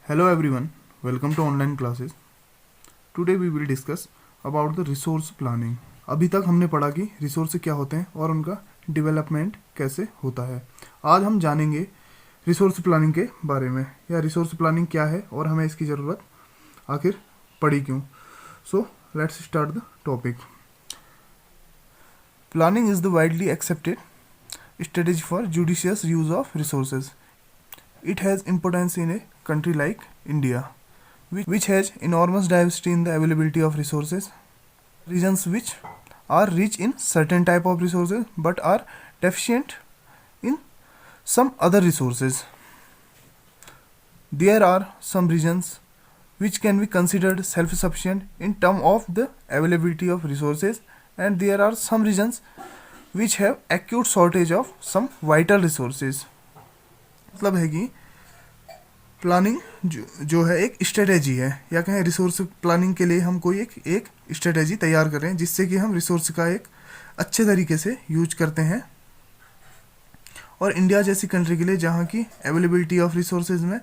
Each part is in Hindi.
Hello everyone, welcome to online classes. Today we will discuss about the resource planning. अभी तक हमने पढ़ा कि रिसोर्स क्या होते हैं और उनका डेवलपमेंट कैसे होता है। आज हम जानेंगे रिसोर्स प्लानिंग के बारे में, या रिसोर्स प्लानिंग क्या है और हमें इसकी ज़रूरत आखिर पड़ी क्यों। So let's start the topic. Planning is the widely accepted strategy for judicious use of resources. It has importance in a country like India, which has enormous diversity in the availability of resources. Regions which are rich in certain type of resources but are deficient in some other resources. There are some regions which can be considered self-sufficient in terms of the availability of resources, and there are some regions which have acute shortage of some vital resources. मतलब है कि प्लानिंग जो है एक स्ट्रेटेजी है, या कहें रिसोर्स प्लानिंग के लिए हम कोई एक स्ट्रेटेजी तैयार कर रहे हैं जिससे कि हम रिसोर्स का एक अच्छे तरीके से यूज करते हैं। और इंडिया जैसी कंट्री के लिए जहाँ की अवेलेबिलिटी ऑफ रिसोर्सेज में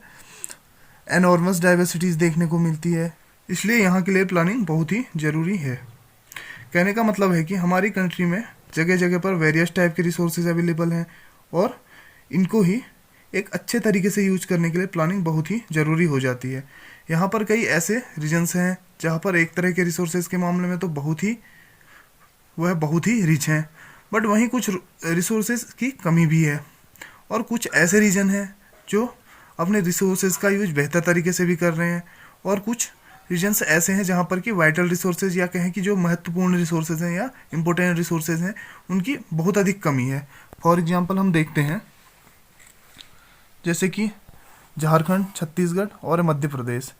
एनॉर्मस डाइवर्सिटीज़ देखने को मिलती है, इसलिए यहाँ के लिए प्लानिंग बहुत ही ज़रूरी है। कहने का मतलब है कि हमारी कंट्री में जगह जगह पर वेरियस टाइप के रिसोर्सेज अवेलेबल हैं और इनको ही एक अच्छे तरीके से यूज करने के लिए प्लानिंग बहुत ही ज़रूरी हो जाती है। यहाँ पर कई ऐसे रीजन्स हैं जहाँ पर एक तरह के रिसोर्सेज के मामले में तो बहुत ही रिच हैं, बट वहीं कुछ रिसोर्सेज की कमी भी है, और कुछ ऐसे रीजन हैं जो अपने रिसोर्सेज का यूज बेहतर तरीके से भी कर रहे हैं, और कुछ रीजन्स ऐसे हैं जहाँ पर कि वाइटल रिसोर्सेज या कहें कि जो महत्वपूर्ण रिसोर्सेज हैं या इम्पोर्टेंट रिसोर्सेज हैं उनकी बहुत अधिक कमी है। फॉर एग्जांपल हम देखते हैं जैसे कि झारखंड, छत्तीसगढ़ और Madhya Pradesh.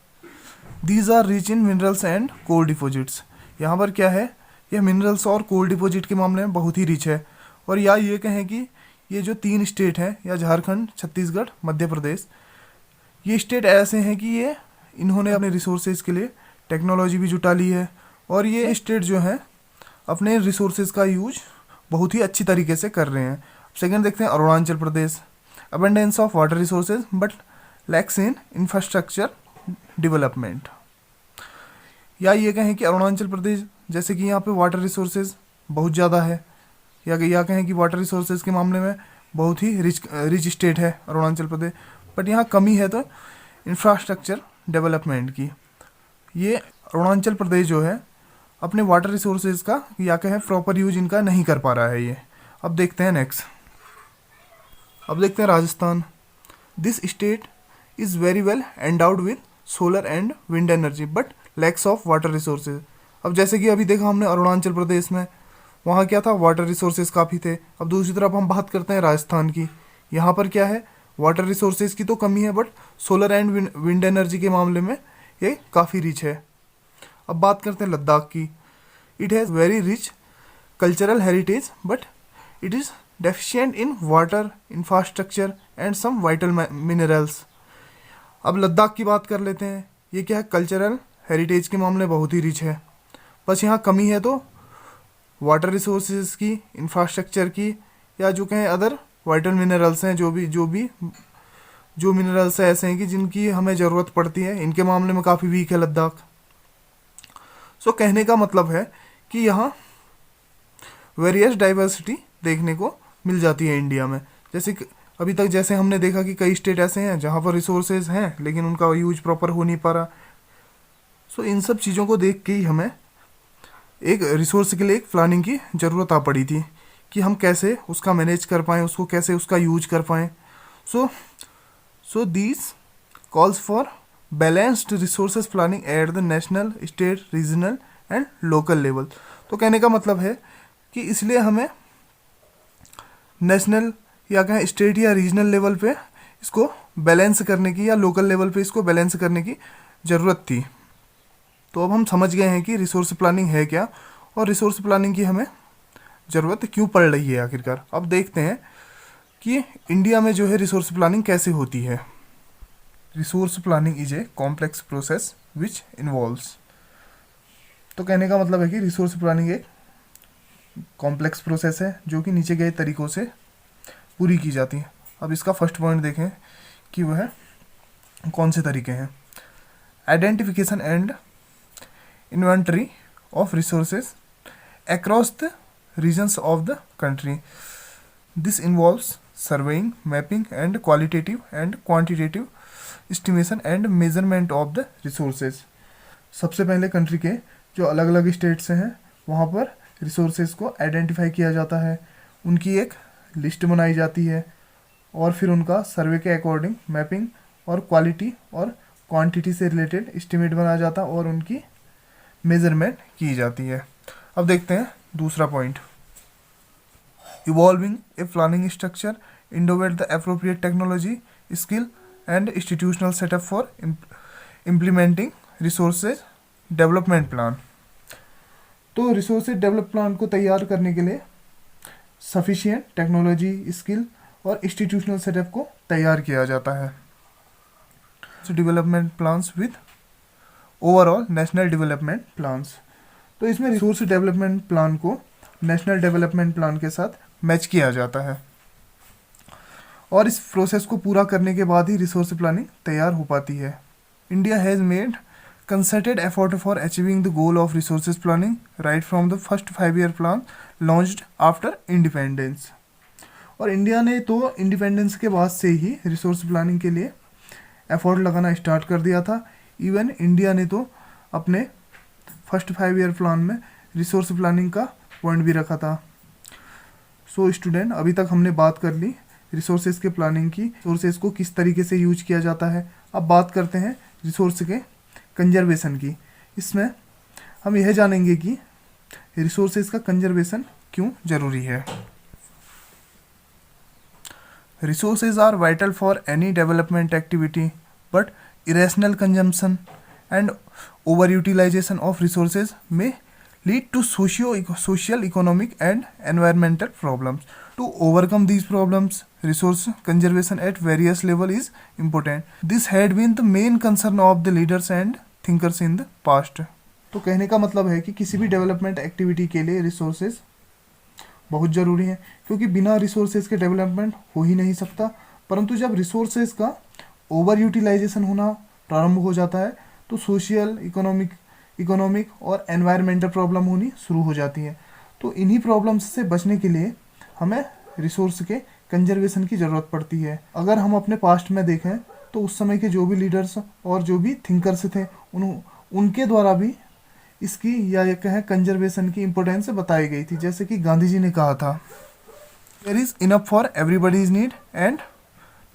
These are rich in minerals and coal deposits. यहाँ पर क्या है, यह मिनरल्स और कोल डिपॉजिट के मामले में बहुत ही रिच है। और या ये कहें कि ये जो तीन स्टेट हैं, या झारखंड, छत्तीसगढ़, मध्य प्रदेश, ये स्टेट ऐसे हैं कि ये इन्होंने अपने रिसोर्सेज के लिए टेक्नोलॉजी भी जुटा ली है, और ये स्टेट जो हैं अपने रिसोर्सेज का यूज बहुत ही अच्छी तरीके से कर रहे हैं। सेकंड देखते हैं Arunachal Pradesh. Abundance of water resources but lacks in infrastructure development. या ये कहें कि अरुणाचल प्रदेश जैसे कि यहाँ पे वाटर रिसोर्सेज बहुत ज़्यादा है, या कहें कि वाटर रिसोर्सेज के मामले में बहुत ही रिच स्टेट है अरुणाचल प्रदेश, बट यहाँ कमी है तो इंफ्रास्ट्रक्चर डेवलपमेंट की। ये अरुणाचल प्रदेश जो है अपने वाटर रिसोर्सेज का या कहें प्रॉपर यूज इनका नहीं कर पा रहा है ये। अब देखते हैं नेक्स्ट। अब देखते हैं Rajasthan. This state is very well endowed with solar and wind energy but lacks of water resources. अब जैसे कि अभी देखा हमने अरुणाचल प्रदेश में, वहाँ क्या था, वाटर रिसोर्सेज काफ़ी थे। अब दूसरी तरफ हम बात करते हैं राजस्थान की। यहाँ पर क्या है, वाटर रिसोर्सेज की तो कमी है, but solar and wind energy के मामले में ये काफ़ी रिच है। अब बात करते हैं लद्दाख की। It has very rich cultural heritage but it is deficient in water, infrastructure and some vital minerals. अब लद्दाख की बात कर लेते हैं। ये क्या है, कल्चरल हेरिटेज के मामले बहुत ही रिच है, बस यहाँ कमी है तो वाटर रिसोर्सेज की, इंफ्रास्ट्रक्चर की, या जो कहें अदर वाइटल मिनरल्स हैं, जो मिनरल्स ऐसे हैं कि जिनकी हमें ज़रूरत पड़ती है, इनके मामले में काफ़ी वीक है लद्दाख। सो कहने का मतलब है कि यहाँ वेरियस डाइवर्सिटी देखने को मिल जाती है इंडिया में। जैसे अभी तक जैसे हमने देखा कि कई स्टेट ऐसे हैं जहाँ पर रिसोर्सेज हैं लेकिन उनका यूज प्रॉपर हो नहीं पा रहा। सो इन सब चीज़ों को देख के ही हमें एक रिसोर्स के लिए एक प्लानिंग की ज़रूरत आ पड़ी थी कि हम कैसे उसका मैनेज कर पाएँ, उसको कैसे उसका यूज कर पाएँ। So these calls for balanced resources planning at the national, state, regional and local level. तो कहने का मतलब है कि इसलिए हमें नेशनल या कहें स्टेट या रीजनल लेवल पे इसको बैलेंस करने की, या लोकल लेवल पे इसको बैलेंस करने की ज़रूरत थी। तो अब हम समझ गए हैं कि रिसोर्स प्लानिंग है क्या और रिसोर्स प्लानिंग की हमें ज़रूरत क्यों पड़ रही है आखिरकार। अब देखते हैं कि इंडिया में जो है रिसोर्स प्लानिंग कैसे होती है। Resource planning is a complex process which involves. तो कहने का मतलब है कि रिसोर्स प्लानिंग एक कॉम्प्लेक्स प्रोसेस है जो कि नीचे गए तरीक़ों से पूरी की जाती है। अब इसका फर्स्ट पॉइंट देखें कि वह कौन से तरीके हैं? Identification and inventory of resources across the regions of the country. This involves surveying, mapping, and qualitative and quantitative estimation and measurement of the resources. सबसे पहले कंट्री के जो अलग अलग स्टेट्स हैं वहाँ पर रिसोर्सेज को आइडेंटिफाई किया जाता है, उनकी एक लिस्ट बनाई जाती है और फिर उनका सर्वे के अकॉर्डिंग मैपिंग और क्वालिटी और क्वांटिटी से रिलेटेड एस्टिमेट बनाया जाता है और उनकी मेजरमेंट की जाती है। अब देखते हैं दूसरा point, evolving a planning structure, endowed the appropriate technology, skill and institutional setup for implementing resources development plan. तो रिसोर्सेज डेवलप प्लान को तैयार करने के लिए सफिशिएंट टेक्नोलॉजी, स्किल और इंस्टीट्यूशनल सेटअप को तैयार किया जाता है। Development plans with overall national development plans. तो इसमें रिसोर्स डेवलपमेंट प्लान को नेशनल डेवलपमेंट प्लान के साथ मैच किया जाता है और इस प्रोसेस को पूरा करने के बाद ही रिसोर्स प्लानिंग तैयार हो पाती है। India has made concerted effort for achieving the goal of resources planning right from the first 5-year plan launched after independence. और इंडिया ने तो इंडिपेंडेंस के बाद से ही रिसोर्स प्लानिंग के लिए एफर्ट लगाना स्टार्ट कर दिया था। इवन इंडिया ने तो अपने फर्स्ट 5-year प्लान में रिसोर्स प्लानिंग का पॉइंट भी रखा था। सो स्टूडेंट, अभी तक हमने बात कर ली रिसोर्सेज के प्लानिंग की, रिसोर्सेज को किस तरीके से यूज किया जाता है। अब बात करते हैं रिसोर्स के कंजर्वेशन की। इसमें हम यह जानेंगे कि रिसोर्सेज का कंजर्वेशन क्यों जरूरी है। Resources are vital for any development activity, but irrational consumption and overutilization of resources may lead to social, economic and environmental problems. To overcome these problems, resource conservation at various levels is important. This had been the main concern of the leaders and thinkers in the past. तो कहने का मतलब है कि किसी भी डेवलपमेंट एक्टिविटी के लिए रिसोर्सेज बहुत ज़रूरी है, क्योंकि बिना रिसोर्सेज के डेवलपमेंट हो ही नहीं सकता। परंतु जब रिसोर्सेज का ओवर यूटिलाइजेशन होना प्रारंभ हो जाता है तो सोशल, इकोनॉमिक और एनवायरमेंटल प्रॉब्लम होनी शुरू हो जाती है। तो इन्हीं प्रॉब्लम्स से बचने के लिए हमें रिसोर्स के कंजर्वेशन की ज़रूरत पड़ती है। अगर हम अपने पास्ट में देखें तो उस समय के जो भी लीडर्स और जो भी थिंकर्स थे उनके द्वारा भी इसकी या ये कहें कंजर्वेशन की इम्पोर्टेंस बताई गई थी। जैसे कि गांधी जी ने कहा था, there is enough for everybody's need and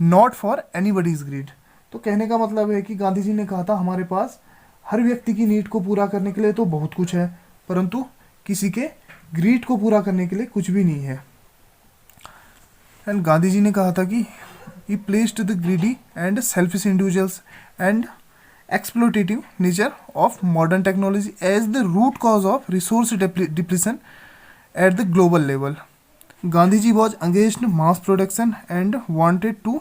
not for anybody's greed. तो कहने का मतलब है कि गांधी जी ने कहा था हमारे पास हर व्यक्ति की नीड को पूरा करने के लिए तो बहुत कुछ है, परंतु किसी के ग्रीड को पूरा करने के लिए कुछ भी नहीं है। एंड गांधी जी ने कहा था कि he placed the greedy and selfish individuals and exploitative nature of modern technology as the root cause of resource depletion at the global level. Gandhi ji was against mass production and wanted to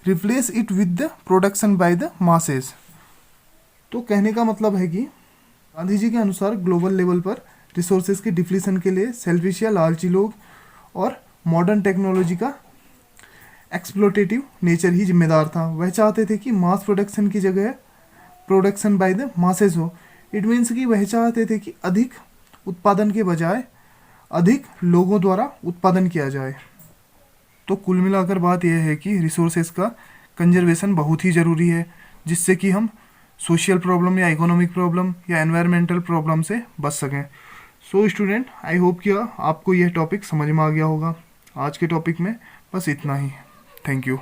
replace it with the production by the masses. तो कहने का मतलब है कि गांधी जी के अनुसार ग्लोबल लेवल पर रिसोर्सेज के डिप्लीशन के लिए सेल्फिश या लालची लोग और मॉडर्न टेक्नोलॉजी का एक्सप्लोटेटिव नेचर ही जिम्मेदार था। वह चाहते थे कि मास प्रोडक्शन की जगह प्रोडक्शन बाय द मासेस हो। इट मीन्स कि वह चाहते थे कि अधिक उत्पादन के बजाय अधिक लोगों द्वारा उत्पादन किया जाए। तो कुल मिलाकर बात यह है कि रिसोर्सेज का कंजर्वेशन बहुत ही ज़रूरी है, जिससे कि हम सोशल प्रॉब्लम या इकोनॉमिक प्रॉब्लम या एनवायरमेंटल प्रॉब्लम से बच सकें। सो स्टूडेंट, आई होप कि आपको यह टॉपिक समझ में आ गया होगा। आज के टॉपिक में बस इतना ही। Thank you.